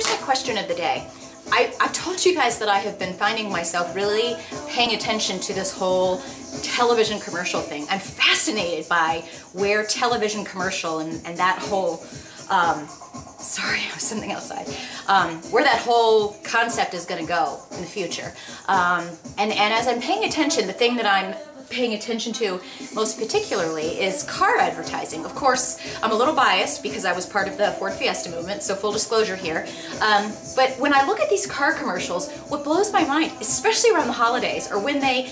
here's my question of the day. I've told you guys that I have been finding myself really paying attention to this whole television commercial thing. I'm fascinated by where television commercial and that whole, sorry, I was something outside, where that whole concept is going to go in the future. And as I'm paying attention, the thing that I'm paying attention to most particularly is car advertising. Of course, I'm a little biased because I was part of the Ford Fiesta movement, so full disclosure here. But when I look at these car commercials, what blows my mind, especially around the holidays, are when they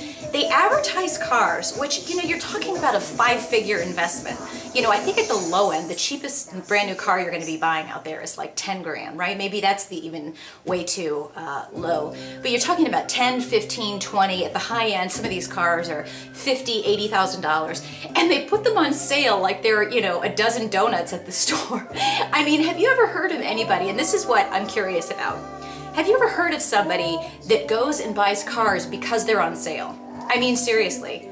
advertise cars, which, you know, you're talking about a 5-figure investment. You know, I think at the low end, the cheapest brand new car you're going to be buying out there is like 10 grand, right? Maybe that's the even way too low. But you're talking about 10, 15, 20. At the high end, some of these cars are $50,000, $80,000, and they put them on sale like they're, you know, a dozen donuts at the store. I mean, have you ever heard of anybody, and this is what I'm curious about, have you ever heard of somebody that goes and buys cars because they're on sale? I mean, seriously.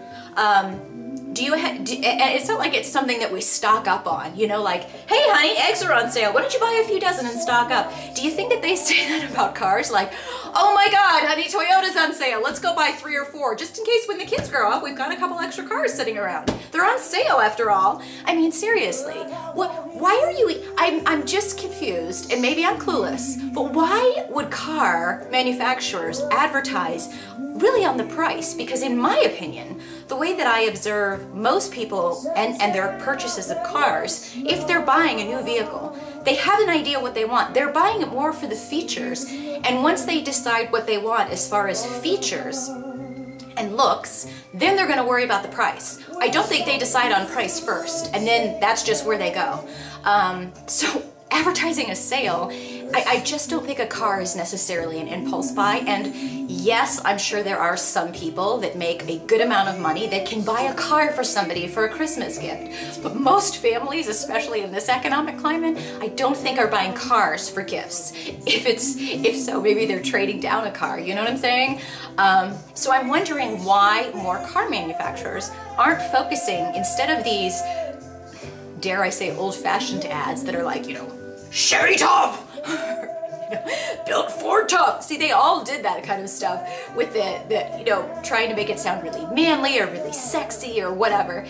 It's not like it's something that we stock up on, you know, like, hey honey, eggs are on sale, why don't you buy a few dozen and stock up? Do you think that they say that about cars? Like, oh my god, honey, Toyota's on sale, let's go buy 3 or 4, just in case when the kids grow up, we've got a couple extra cars sitting around. They're on sale after all. I mean, seriously, why are you, I'm just confused, and maybe I'm clueless, but why would car manufacturers advertise really on the price? Because in my opinion, the way that I observe most people and their purchases of cars, if they're buying a new vehicle, they have an idea what they want. They're buying it more for the features, and once they decide what they want as far as features and looks, then they're going to worry about the price. I don't think they decide on price first, and then that's just where they go. So advertising a sale, I just don't think a car is necessarily an impulse buy. And yes, I'm sure there are some people that make a good amount of money that can buy a car for somebody for a Christmas gift. But most families, especially in this economic climate, I don't think are buying cars for gifts. If so, maybe they're trading down a car, you know what I'm saying? So I'm wondering why more car manufacturers aren't focusing, instead of these, dare I say, old-fashioned ads that are like, you know, Sherry tough! Built Ford tough. See, they all did that kind of stuff with the you know, trying to make it sound really manly or really sexy or whatever.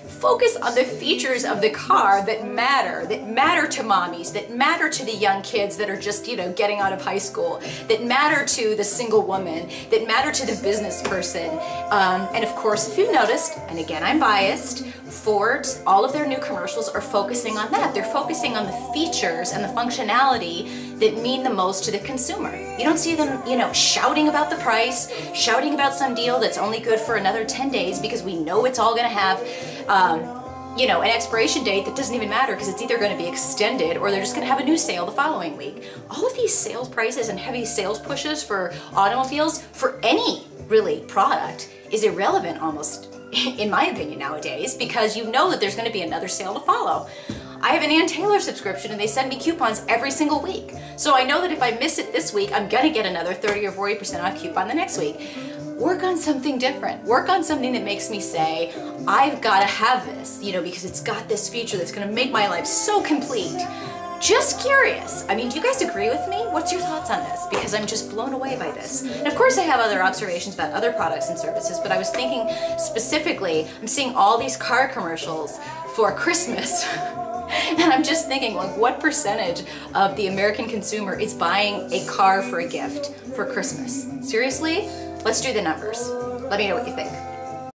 Focus on the features of the car that matter to mommies, that matter to the young kids that are just, you know, getting out of high school, that matter to the single woman, that matter to the business person. And of course, if you've noticed, and again, I'm biased, Ford, all of their new commercials are focusing on that. They're focusing on the features and the functionality that mean the most to the consumer. You don't see them, you know, shouting about the price, shouting about some deal that's only good for another 10 days because we know it's all going to have you know, an expiration date that doesn't even matter because it's either going to be extended or they're just going to have a new sale the following week. All of these sales prices and heavy sales pushes for automobiles, for any really product, is irrelevant almost, in my opinion, nowadays, because you know that there's going to be another sale to follow. I have an Ann Taylor subscription and they send me coupons every single week. So I know that if I miss it this week, I'm going to get another 30 or 40% off coupon the next week. Work on something different. Work on something that makes me say, I've got to have this, you know, because it's got this feature that's going to make my life so complete. Just curious. I mean, do you guys agree with me? What's your thoughts on this? Because I'm just blown away by this. And of course I have other observations about other products and services, but I was thinking specifically, I'm seeing all these car commercials for Christmas. And I'm just thinking, like, what percentage of the American consumer is buying a car for a gift for Christmas? Seriously? Let's do the numbers. Let me know what you think.